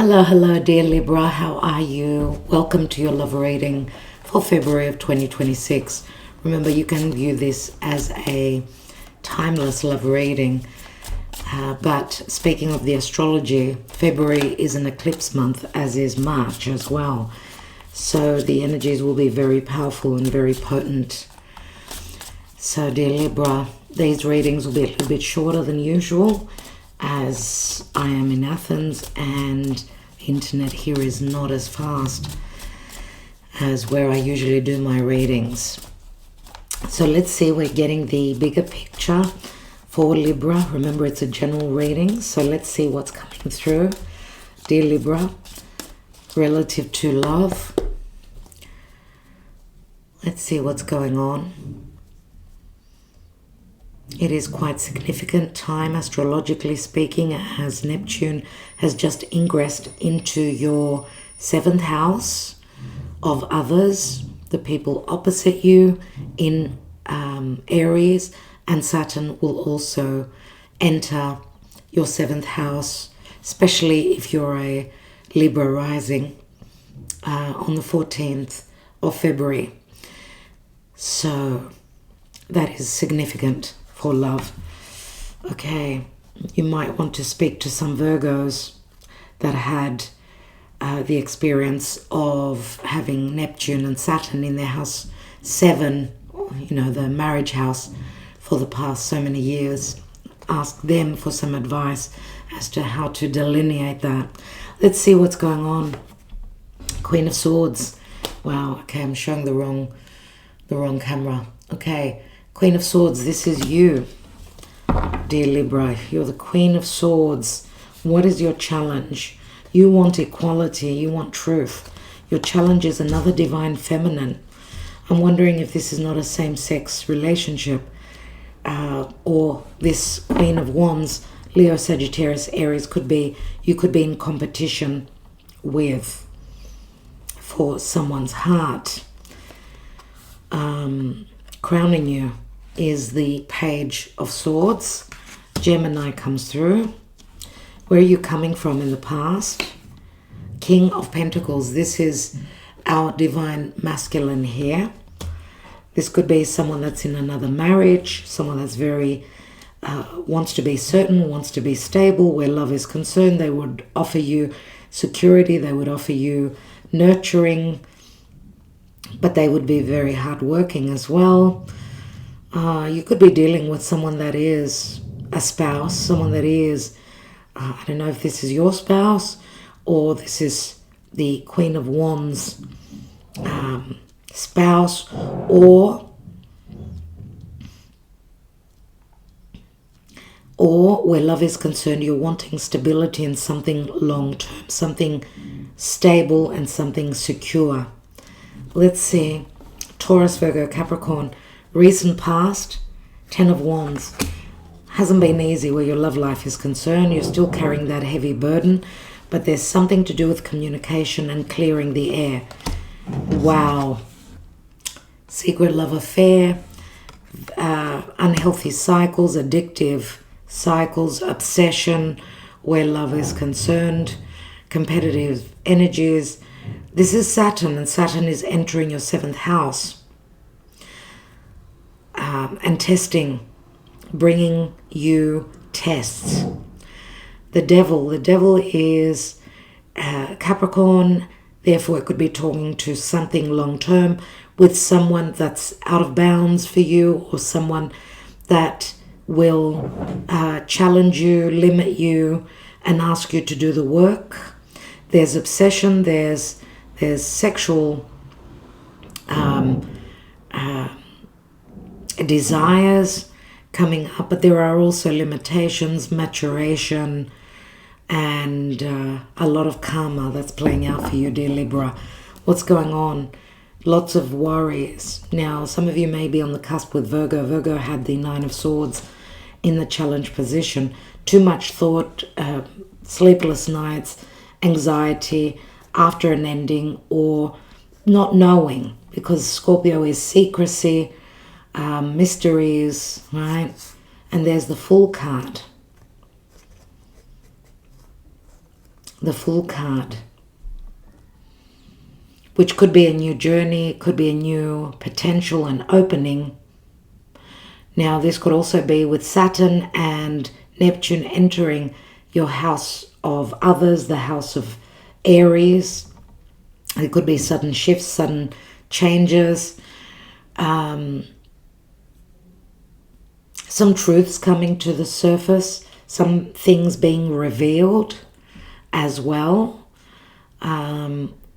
Hello, dear Libra. How are you? Welcome to your love reading for February of 2026. Remember, you can view this as a timeless love reading. But speaking of the astrology, February is an eclipse month, as is March as well. So the energies will be very powerful and very potent. So, dear Libra, these readings will be a little bit shorter than usual, as I am in Athens and the internet here is not as fast as where I usually do my readings. So let's see, we're getting the bigger picture for Libra. Remember, it's a general reading, so let's see what's coming through. Dear Libra, relative to love, let's see what's going on. It is quite significant time, astrologically speaking, as Neptune has just ingressed into your 7th house of others, the people opposite you in Aries, and Saturn will also enter your 7th house, especially if you're a Libra rising, on the 14th of February. So that is significant for love. Okay, you might want to speak to some Virgos that had the experience of having Neptune and Saturn in their house 7, the marriage house, for the past so many years. Ask them for some advice as to how to delineate that. Let's see what's going on. Queen of Swords. Wow, okay, I'm showing the wrong camera. Okay, Queen of Swords, this is you, dear Libra. You're the Queen of Swords. What is your challenge? You want equality. You want truth. Your challenge is another divine feminine. I'm wondering if this is not a same-sex relationship, or this Queen of Wands, Leo, Sagittarius, Aries, you could be in competition with for someone's heart. Crowning you is the Page of Swords. Gemini comes through. Where are you coming from in the past? King of Pentacles. This is our divine masculine here. This could be someone that's in another marriage, someone that's very wants to be certain, wants to be stable. Where love is concerned, they would offer you security, they would offer you nurturing, but they would be very hardworking as well. You could be dealing with someone that is a spouse, someone that is, I don't know if this is your spouse or this is the Queen of Wands spouse, or where love is concerned, you're wanting stability and something long-term, something stable and something secure. Let's see, Taurus, Virgo, Capricorn, recent past, 10 of Wands. Hasn't been easy where your love life is concerned. You're still carrying that heavy burden, but there's something to do with communication and clearing the air. Wow. Secret love affair, unhealthy cycles, addictive cycles, obsession where love is concerned, competitive energies. This is Saturn, and Saturn is entering your 7th house and testing, bringing you tests. The devil is Capricorn, therefore it could be talking to something long-term with someone that's out of bounds for you, or someone that will challenge you, limit you, and ask you to do the work. There's obsession, there's sexual desires coming up, but there are also limitations, maturation, and a lot of karma that's playing out for you, dear Libra. What's going on? Lots of worries. Now, some of you may be on the cusp with Virgo. Virgo had the 9 of Swords in the challenge position. Too much thought, sleepless nights, anxiety after an ending, or not knowing, because Scorpio is secrecy, mysteries, right? And there's the Fool card. the Fool card, which could be a new journey, it could be a new potential and opening. Now, this could also be with Saturn and Neptune entering your house of others, the house of Aries. It could be sudden shifts, sudden changes, some truths coming to the surface, some things being revealed as well,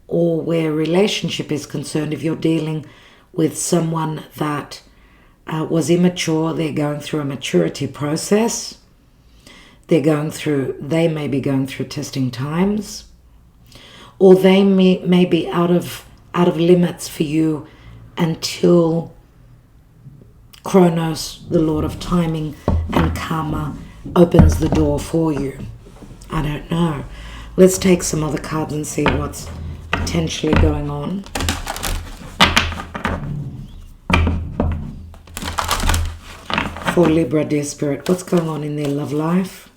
or where relationship is concerned. If you're dealing with someone that was immature, they're going through a maturity process. They may be going through testing times, or they may be out of limits for you until Kronos, the Lord of timing and karma, opens the door for you. I don't know. Let's take some other cards and see what's potentially going on. For Libra, dear Spirit, what's going on in their love life?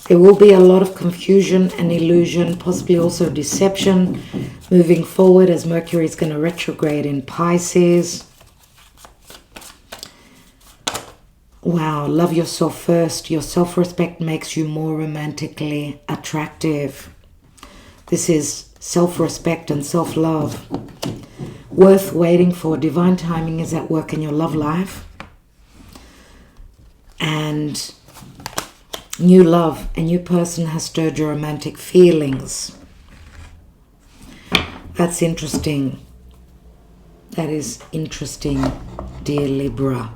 There will be a lot of confusion and illusion, possibly also deception, moving forward as Mercury is going to retrograde in Pisces. Wow, love yourself first. Your self-respect makes you more romantically attractive. This is self-respect and self-love. Worth waiting for. Divine timing is at work in your love life. And new love, a new person has stirred your romantic feelings. That's interesting. That is interesting, dear Libra.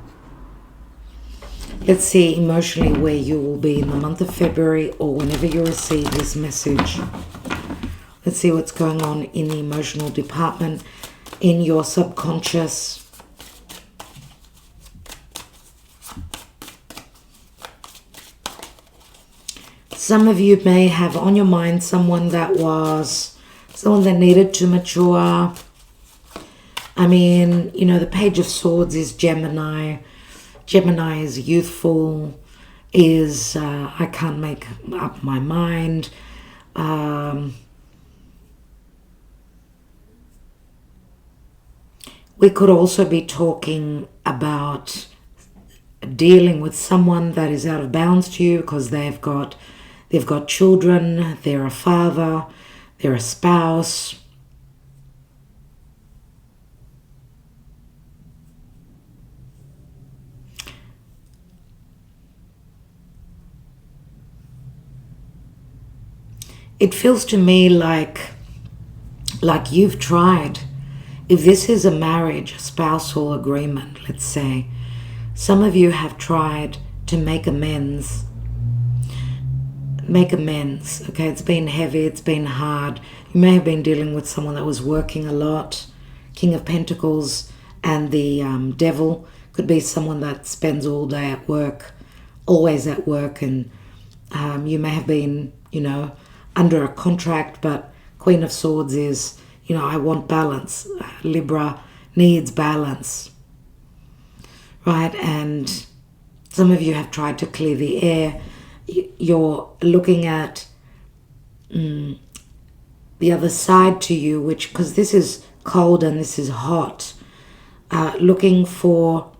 Let's see emotionally where you will be in the month of February or whenever you receive this message. Let's see what's going on in the emotional department, in your subconscious. Some of you may have on your mind someone that needed to mature. I mean, you know, the Page of Swords is Gemini. Gemini is youthful, I can't make up my mind. We could also be talking about dealing with someone that is out of bounds to you because they've got children, they're a father, they're a spouse. It feels to me like you've tried. If this is a marriage, a spousal agreement, let's say, some of you have tried to make amends. Okay, it's been heavy, it's been hard. You may have been dealing with someone that was working a lot. King of Pentacles and the Devil could be someone that spends all day at work, always at work, and you may have been, you know, under a contract, but Queen of Swords is, you know, I want balance. Libra needs balance, right? And some of you have tried to clear the air. You're looking at the other side to you, which, because this is cold and this is hot, looking for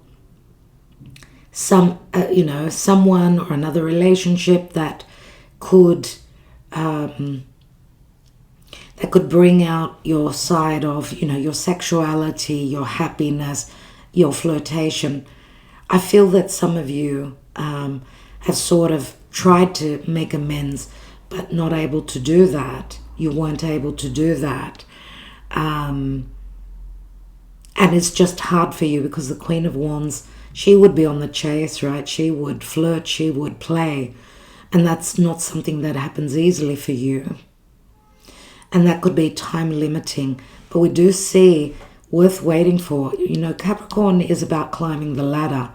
someone or another relationship that could bring out your side of, you know, your sexuality, your happiness, your flirtation. I feel that some of you have sort of tried to make amends, but not able to do that. You weren't able to do that. And it's just hard for you because the Queen of Wands, she would be on the chase, right? She would flirt, she would play. And that's not something that happens easily for you. And that could be time limiting. But we do see worth waiting for. You know, Capricorn is about climbing the ladder.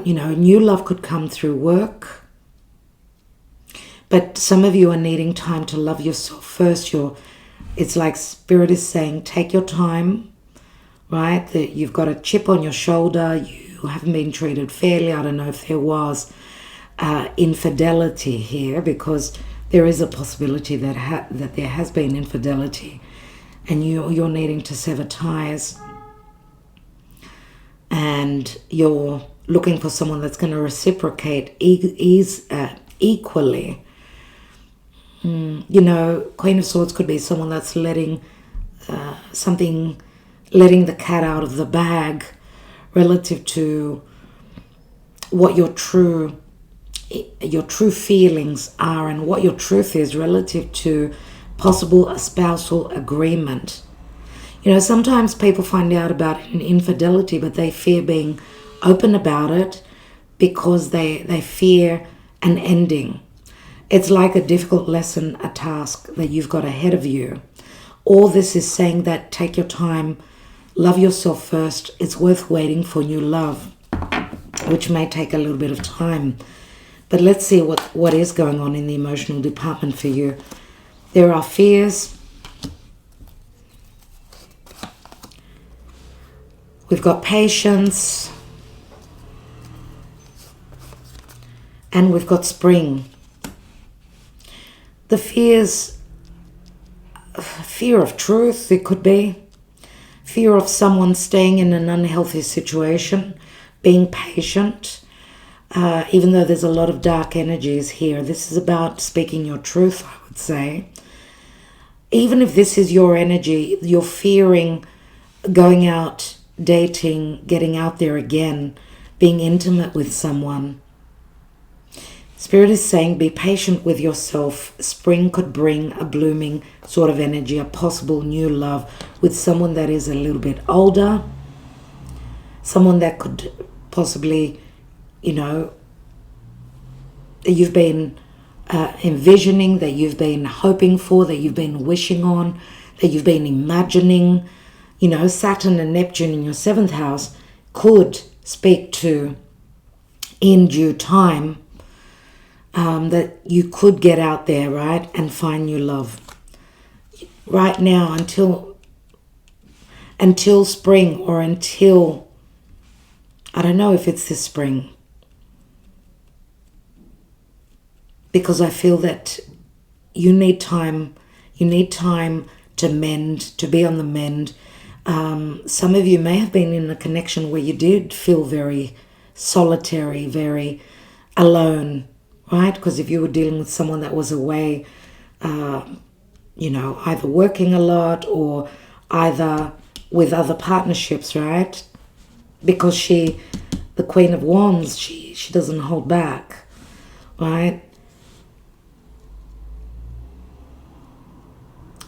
You know, new love could come through work. But some of you are needing time to love yourself first. It's like Spirit is saying, take your time, right? That you've got a chip on your shoulder. who haven't been treated fairly. I don't know if there was infidelity here, because there is a possibility that that there has been infidelity, and you're needing to sever ties, and you're looking for someone that's going to reciprocate equally. Queen of Swords could be someone that's letting the cat out of the bag relative to what your true feelings are and what your truth is relative to possible spousal agreement. Sometimes people find out about an infidelity, but they fear being open about it because they fear an ending. It's like a difficult lesson, a task that you've got ahead of you. All this is saying that take your time, love yourself first. It's worth waiting for new love, which may take a little bit of time. But let's see what is going on in the emotional department for you. There are fears. We've got patience. And we've got spring. The fear of truth, it could be. Fear of someone staying in an unhealthy situation, being patient, even though there's a lot of dark energies here. This is about speaking your truth, I would say. Even if this is your energy, you're fearing going out, dating, getting out there again, being intimate with someone. Spirit is saying be patient with yourself. Spring could bring a blooming sort of energy, a possible new love with someone that is a little bit older, someone that could possibly, that you've been envisioning, that you've been hoping for, that you've been wishing on, that you've been imagining. Saturn and Neptune in your 7th house could speak to in due time. That you could get out there, right, and find new love. Right now, until spring, or until, I don't know if it's this spring, because I feel that you need time to mend, to be on the mend. Some of you may have been in a connection where you did feel very solitary, very alone, right? Because if you were dealing with someone that was away, either working a lot or either with other partnerships, right? Because the Queen of Wands, she doesn't hold back, right?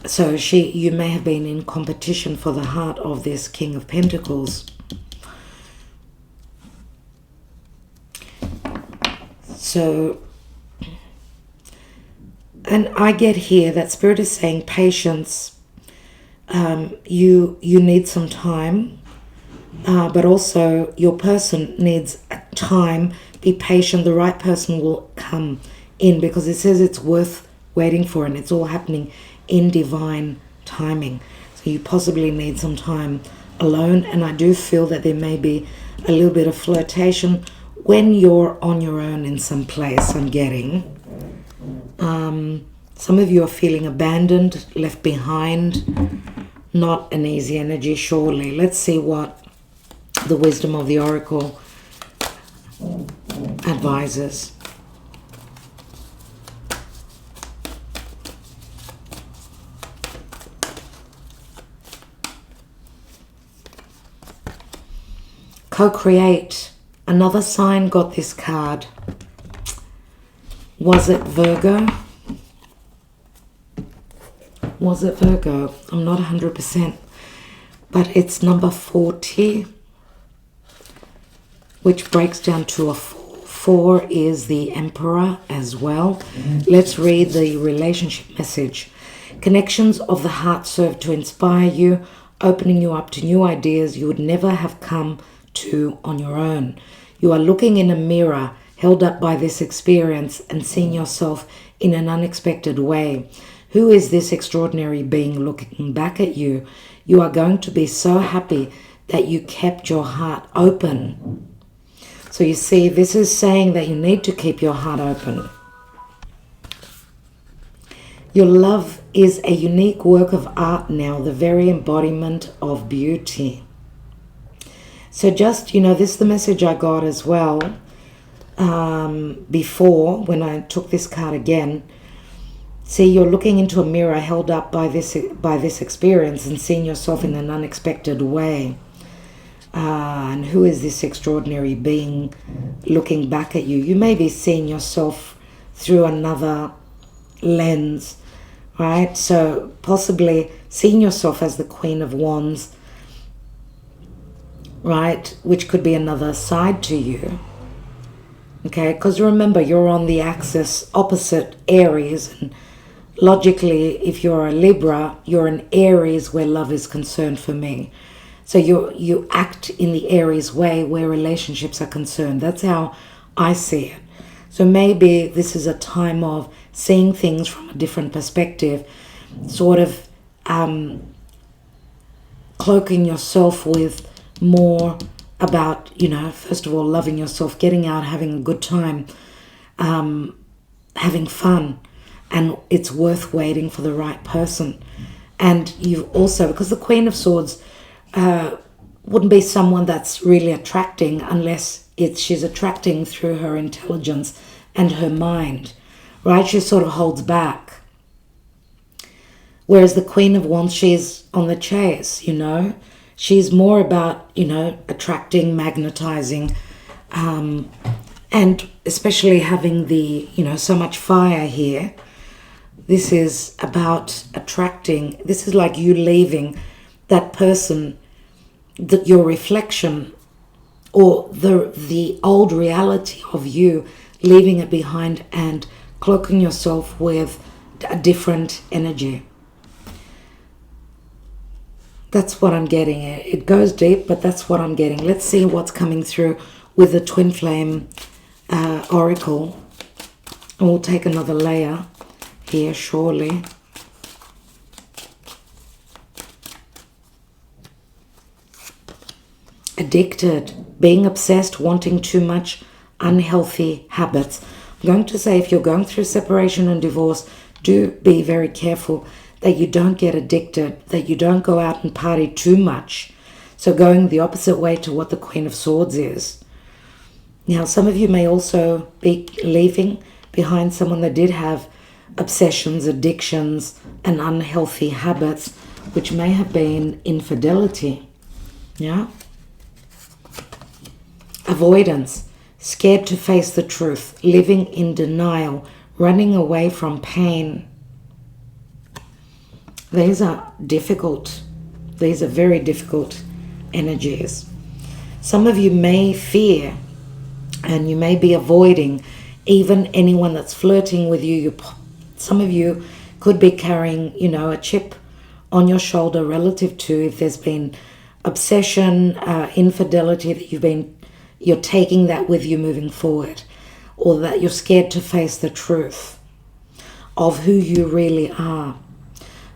So you may have been in competition for the heart of this King of Pentacles. So, and I get here that Spirit is saying patience. You need some time, but also your person needs time. Be patient. The right person will come in, because it says it's worth waiting for, and it's all happening in divine timing. So you possibly need some time alone, and I do feel that there may be a little bit of flirtation when you're on your own in some place. I'm getting some of you are feeling abandoned, left behind. Not an easy energy, surely. Let's see what the wisdom of the oracle advises. Co-create. Another sign got this card. Was it Virgo? Was it Virgo? I'm not 100%. But it's number 40, which breaks down to a 4. 4 is the Emperor as well. Let's read the relationship message. Connections of the heart serve to inspire you, opening you up to new ideas you would never have come to on your own. You are looking in a mirror, held up by this experience, and seeing yourself in an unexpected way. Who is this extraordinary being looking back at you? You are going to be so happy that you kept your heart open. So you see, this is saying that you need to keep your heart open. Your love is a unique work of art now, the very embodiment of beauty. So just, this is the message I got as well before when I took this card again. See, you're looking into a mirror held up by this experience and seeing yourself in an unexpected way. And who is this extraordinary being looking back at you? You may be seeing yourself through another lens, right? So possibly seeing yourself as the Queen of Wands, right? Which could be another side to you. Okay, because remember, you're on the axis opposite Aries, and logically, if you're a Libra, you're an Aries where love is concerned for me. So you act in the Aries way where relationships are concerned. That's how I see it. So maybe this is a time of seeing things from a different perspective, sort of cloaking yourself with more about, first of all, loving yourself, getting out, having a good time, having fun. And it's worth waiting for the right person. And you've also, because the Queen of Swords wouldn't be someone that's really attracting unless she's attracting through her intelligence and her mind, right? She sort of holds back. Whereas the Queen of Wands, she's on the chase, She's more about, attracting, magnetizing, and especially having the, so much fire here. This is about attracting. This is like you leaving that person, your reflection, or the old reality of you, leaving it behind and cloaking yourself with a different energy. That's what I'm getting. It goes deep, but that's what I'm getting. Let's see what's coming through with the Twin Flame Oracle. And we'll take another layer here, surely. Addicted, being obsessed, wanting too much, unhealthy habits. I'm going to say if you're going through separation and divorce, do be very careful that you don't get addicted, that you don't go out and party too much. So going the opposite way to what the Queen of Swords is. Now, some of you may also be leaving behind someone that did have obsessions, addictions, and unhealthy habits, which may have been infidelity. Yeah? Avoidance, scared to face the truth, living in denial, running away from pain. These are difficult. These are very difficult energies. Some of you may fear and you may be avoiding even anyone that's flirting with you. Some of you could be carrying, a chip on your shoulder relative to if there's been obsession, infidelity, that you're taking that with you moving forward, or that you're scared to face the truth of who you really are.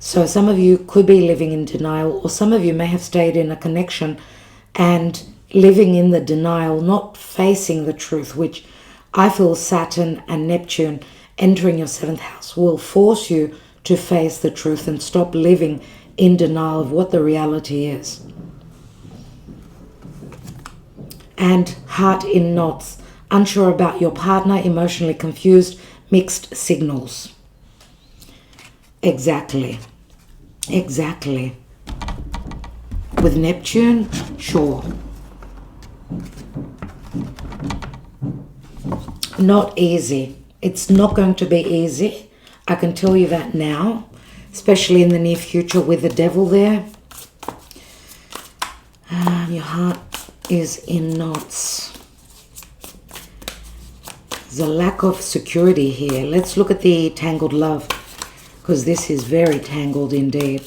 So some of you could be living in denial, or some of you may have stayed in a connection and living in the denial, not facing the truth, which I feel Saturn and Neptune entering your 7th house will force you to face the truth and stop living in denial of what the reality is. And heart in knots, unsure about your partner, emotionally confused, mixed signals. Exactly. With Neptune, sure. Not easy. It's not going to be easy. I can tell you that now, especially in the near future with the devil there. Your heart is in knots. There's a lack of security here. Let's look at the tangled love, because this is very tangled indeed.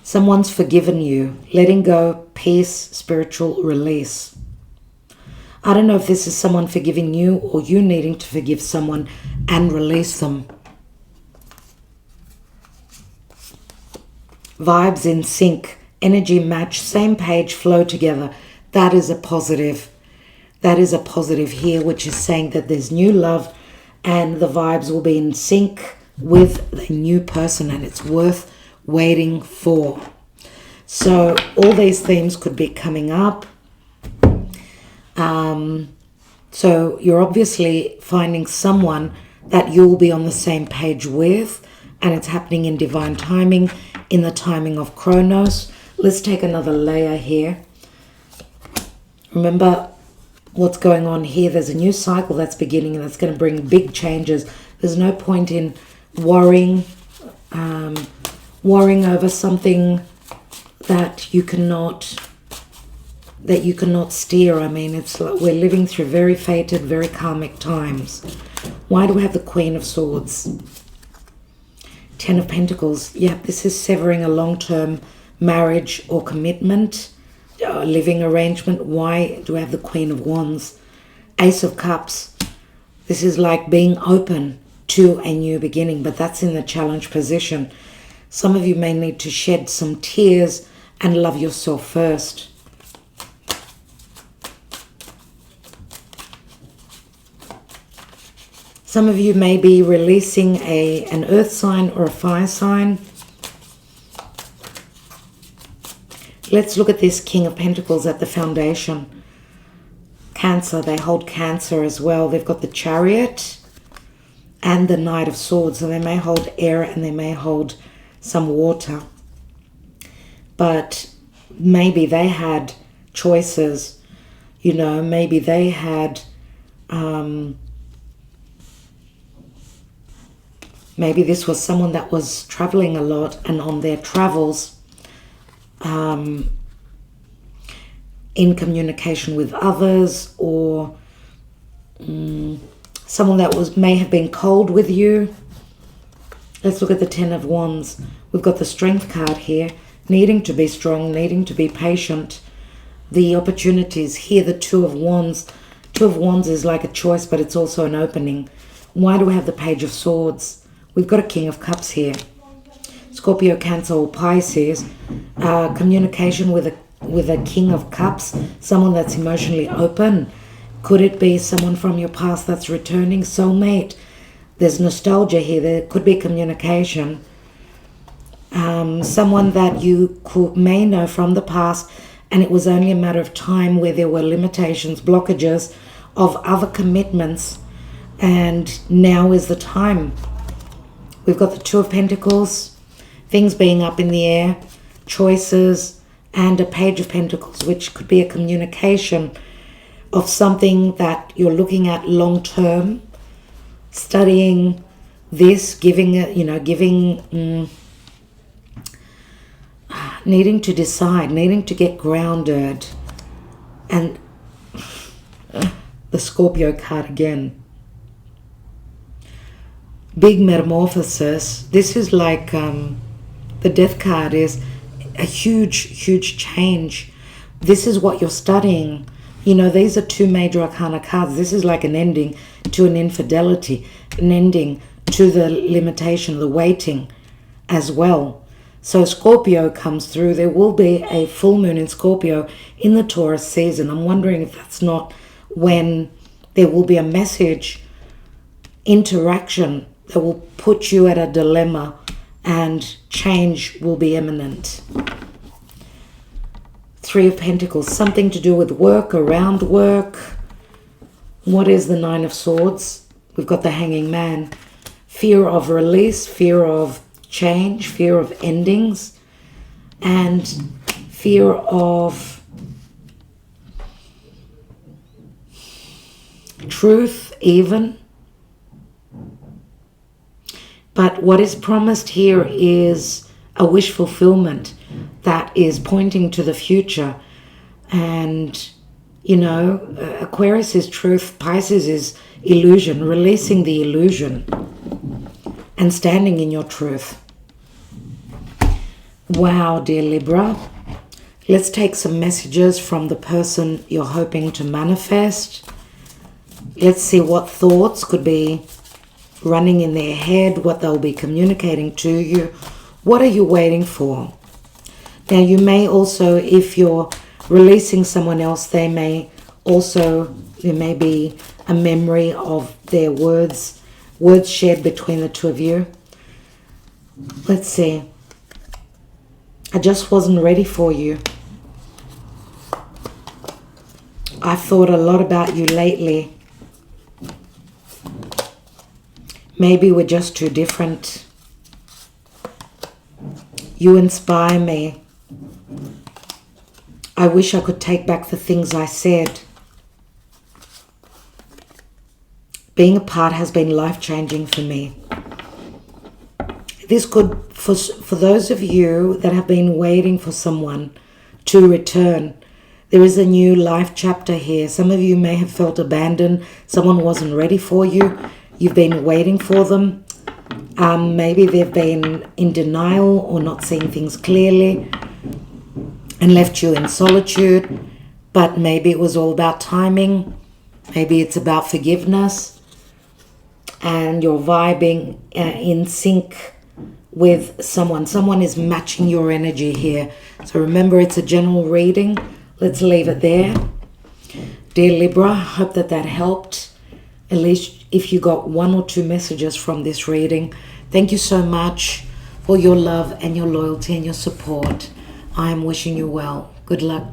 Someone's forgiven you, letting go, peace, spiritual release. I don't know if this is someone forgiving you or you needing to forgive someone and release them. Vibes in sync, energy match, same page, flow together. That is a positive. That is a positive here, which is saying that there's new love and the vibes will be in sync with the new person, and it's worth waiting for. So all these themes could be coming up. So you're obviously finding someone that you'll be on the same page with, and it's happening in divine timing, in the timing of Chronos. Let's take another layer here. Remember what's going on here. There's a new cycle that's beginning, and that's going to bring big changes. There's no point in worrying over something that you cannot steer. I mean, it's like we're living through very fated, very karmic times. Why do we have the Queen of Swords? Ten of Pentacles. Yeah, this is severing a long-term marriage or commitment, living arrangement. Why do we have the Queen of Wands? Ace of Cups. This is like being open to a new beginning, but that's in the challenge position. Some of you may need to shed some tears and love yourself first. Some of you may be releasing an earth sign or a fire sign. Let's look at this King of Pentacles at the foundation. Cancer, they hold Cancer as well. They've got the Chariot and the Knight of Swords. So they may hold air and they may hold some water. But maybe they had choices. You know, maybe they had... maybe this was someone that was traveling a lot, and on their travels, in communication with others, or someone that may have been cold with you. Let's look at the Ten of Wands. We've got the Strength card here, needing to be strong, needing to be patient. The opportunities here, the Two of Wands. Two of Wands is like a choice, but it's also an opening. Why do we have the Page of Swords? We've got a King of Cups here. Scorpio, Cancer, or Pisces. Communication with a King of Cups. Someone that's emotionally open. Could it be someone from your past that's returning? Soulmate. There's nostalgia here. There could be communication. Someone that you may know from the past, and it was only a matter of time where there were limitations, blockages of other commitments, and now is the time. We've got the Two of Pentacles, things being up in the air, choices, and a Page of Pentacles, which could be a communication of something that you're looking at long term, studying this, needing to decide, needing to get grounded. And the Scorpio card again. Big metamorphosis. This is like the Death card is a huge change. This is what you're studying. You know, these are two major arcana cards. This is like an ending to an infidelity, an ending to the limitation, the waiting as well. So Scorpio comes through. There will be a full moon in Scorpio in the Taurus season. I'm wondering if that's not when there will be a message, interaction that will put you at a dilemma, and change will be imminent. Three of Pentacles, something to do with work, around work. What is the Nine of Swords? We've got the Hanging Man. Fear of release, fear of change, fear of endings, and fear of truth even. But what is promised here is a wish fulfillment that is pointing to the future. And, you know, Aquarius is truth, Pisces is illusion, releasing the illusion and standing in your truth. Wow, dear Libra. Let's take some messages from the person you're hoping to manifest. Let's see what thoughts could be running in their head, what they'll be communicating to you. What are you waiting for? Now you may also, if you're releasing someone else, there may be a memory of their words shared between the two of you. Let's see. I just wasn't ready for you. I've thought a lot about you lately. Maybe we're just too different. You inspire me. I wish I could take back the things I said. Being apart has been life-changing for me. This could, for those of you that have been waiting for someone to return, there is a new life chapter here. Some of you may have felt abandoned. Someone wasn't ready for you. You've been waiting for them. Maybe they've been in denial or not seeing things clearly and left you in solitude. But maybe it was all about timing. Maybe it's about forgiveness. And you're vibing in sync with someone. Someone is matching your energy here. So remember, it's a general reading. Let's leave it there. Dear Libra, I hope that helped. At least if you got 1 or 2 messages from this reading. Thank you so much for your love and your loyalty and your support. I am wishing you well. Good luck.